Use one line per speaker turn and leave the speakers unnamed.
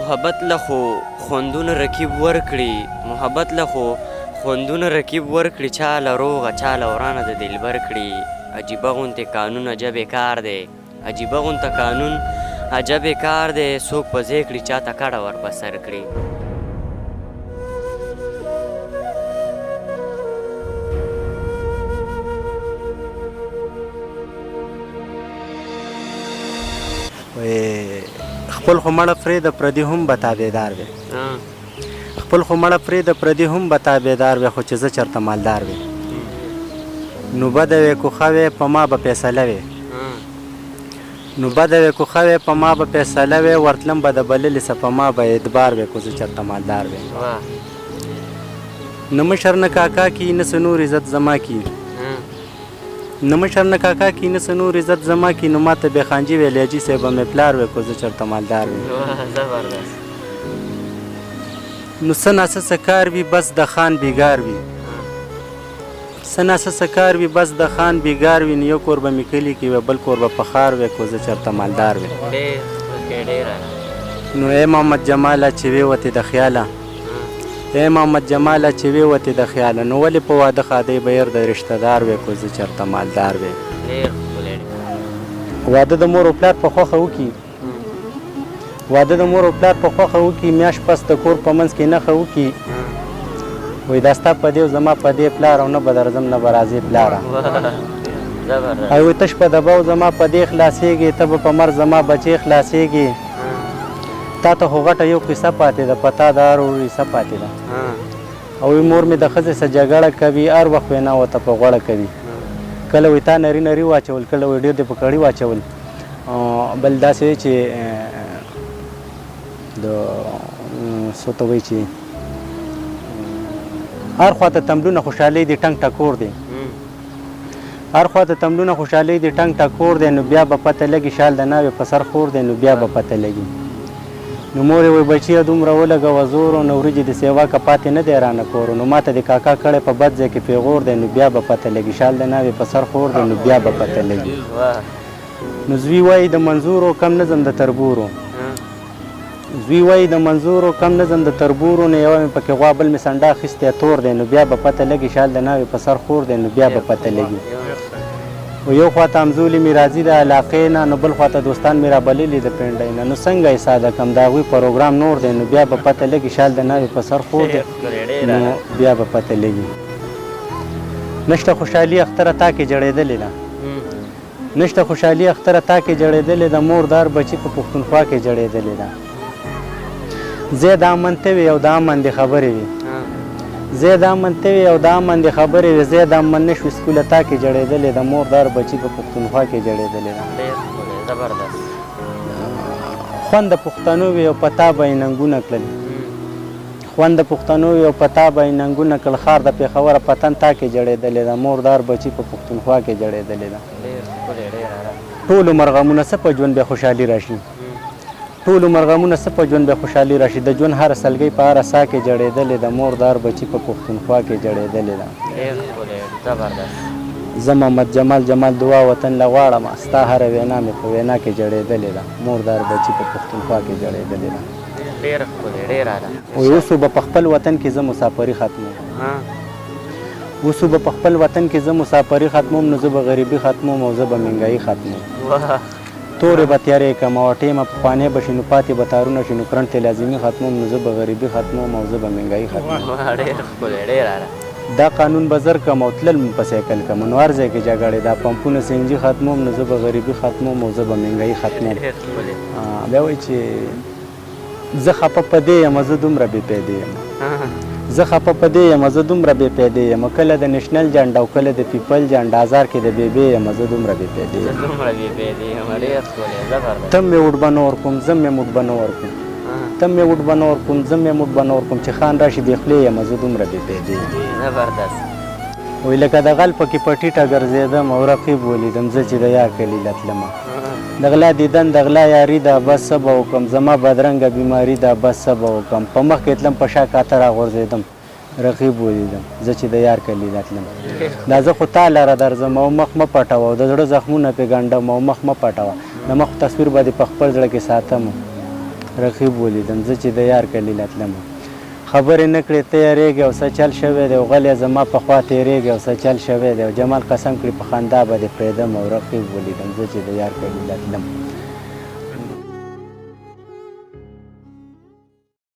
محبت له خو خوندونه رکیب ورکړي محبت له خو خوندونه رکیب ورکړي چاله روغه چاله ورانه د دلبر کړي عجیبه غونتې قانون عجبې کار دی عجیبه غونته قانون عجبې کار دی څوک په ځای کړي چاته کډه ور په سر کړي
خپل خو مړه پرې د پردي هم به تابعدار وي خپل خو مړه پرې د پردي هم به تابعدار وي خو چې زه چېرته مالدار وي نو بده وې کوښه وې په ما به فیصله وې نو بده وې کوښه وې په ما به فیصله وې ورتلم به د بللې څه په ما به اعتبار وې خو زه چېرته مالدار وې نه مشر نه کاکا کی نه څه نور عزت زما کی نه مشر نه کاکا کی نه څه نور عزت زما کی نو ماته بې خانجي وې لیجي صاحب به مې پلار وې خو زه چېرته مالدار وې نو څه ناڅه څه کار وي بس د خان بیګار وي څه ناڅه څه کار وي بس د خان بیګار وي نو یو کور به مې کلي کې وي بل کور به په ښار وي خو زه چېرته مالدار وې نو ای محمد جماله چې وې وتې د خیاله ای محمد جماله چې وې وتې د خیاله نو ولې په واده ښادۍ به ير د رشته دار وې خو زه چېرته مالدار وې واده د مور او پلار په خوښه وکړي واده د مور او پلار په خوښه وکړي میاشت پس د کور په منځ کې نښه وکړي وایي دا ستا په دې او زما په دې پلار او نه به درځم نه به راځې پلاره او وایي تش په دبه او زما په دې خلاصېږي ته به په مر زما بچې خلاصېږي تا ته خو غټه یو قصه پاتې ده په تا د هر ورځ پاتې ده او وایي مور مې د ښځې څه جګړه کوي هر وخت وینا ورته په غوړه کوي کله وایي تا نري نري واچول کله وایي ډېر دې په کړي واچول بل داسې وایي چې د څه ته وایي چې هر خواته تمدونه خوشحالۍ دي ټنګ ټکور دی هر خواته تمدونه خوشحالۍ دي ټنګ ټکور دی نو بیا به پته لګي شال د ناوې په سر خور دی نو بیا به پته لګي نو مور یې وایي بچیه دومره ولګوه زورو نو وریجې د سیوا که پاتې نه دی رانه کورو نو ماته د کاکا کړی په بد ځای کې پیغور دی نو بیا به پته لګي شال د ناوې په سر خور دی نو بیا به پته لګي نو زوی وایي د منظورو کم نظم د تربورو زوی وایي د منظورو کم نظم د تربورو نه یوه مې پکې غوا بل مې سنډا اخیستی تور دی نو بیا به پته لګي شال د ناوې په سر خور دی نو بیا به پته لګي و یو خواته همزولي مې راځي د علاقې نه نو بل خواته دوستان مې رابللي د پنډۍ نه نو څنګه یې ساده کړم د هغوی پروګرام نور دی نو بیا به پته لګي شال د ناوې په سر خور دی نو بیا به پته لګي نشته خوشحالي اختره تا کې جړېدلې ده نشته خوشحالي اختره تا کې جړېدلې ده مور دار بچي په پښتونخوا کې جړېدلې ده زه دا منته وي او دا من دي خبرې وي زه دا منته وي او دا من دي خبرې وي زه دا من نشو سکوله تا کې جړېدلې د مور دار بچي په پښتونخوا کې جړېدلې ده خوند د پښتنو وي او په تا به یې ننګونه کړل خوند د پښتنو وي او په تا به یې ننګونه کړل ښار د پېښوره پتن تا کې جړېدلې ده مور دار بچي په پښتونخوا کې جړېدلې ده ټول مرغمونه څه په ژوند بیا خوشحالي راشي ټول مرغمونه څه په ژوند به خوشحالي راشي د ژوند هره سلګۍ په هره ساه کې جړېدلې ده مور دار بچي په پښتونخوا کې جړېدلې ده زه محمد جمال جمال دعا وطن له غواړم ستا هره وینا مې په وینا کې جړېدلې ده مور دار بچي په پښتونخوا کې جړېدلې ده اوس به په خپل وطن کې زه مسافري ختموم اوس به په خپل وطن کې زه مسافري ختموم نو زه به غریبي ختموم او زه به مهنګایي ختموم تورې به تیارې کړم او ټیمه پخوانی به شي نو پاتې به تارونه شي نو کرنټ لازمي ختموم نو زه به غریبي ختموم او زه به مهنګایي ختموم دا قانون به زر کړم او تلل مې په سایکل کړم نو هر ځای کې جګړې دا پمپونه سی ان جي ختموم نو زه به غریبي ختموم او زه به مهنګایي ختموم بیا وایي چې زه خفه په دې یم زه دومره بې پیدې یم زه خفه په دې یم زه دومره بې پیدې یم کله د نیشنل جنډ او کله د پیپل جنډ ازار کې د بیبې یم زه دومره بې پیدې یم ته مې وډ به نه ورکوم زه مې موډ به نه ورکوم ته مې وډ به نه ورکوم زه مې موډ به نه ورکوم چې خان راشي بې خولې یم زه دومره بې پیدې یم وایي لکه د غل پکې په ټیټه ګرځېدم او رقیب ولیدم زه چې د یار کلي له تلمه د غلا دیدن د غلا یاري ده بس څه به وکړم زما بدرنګه بیماري ده بس څه به وکړم په مخ کې تلم په شا کاته راغورځېدم رقیب ولیدم زه چې د یار کلي له تلم دا زه خو تا لره درځم او مخ مه پټوه او د زړه زخمونه پې ګنډم او مخ مه پټوه د مخ تصویر به دې په خپل زړه کې ساتم رقیب ولیدم زه چې د یار کلي له تلمه خبرې نه کړې ته یېرېږې او څه چل شوی دی او غلی زما په خوا تېرېږې او څه چل شوی دی او جمال قسم کړي په خندا به دې پرېږدم او رقیب ولیدم زه چې د یار کلي له تلم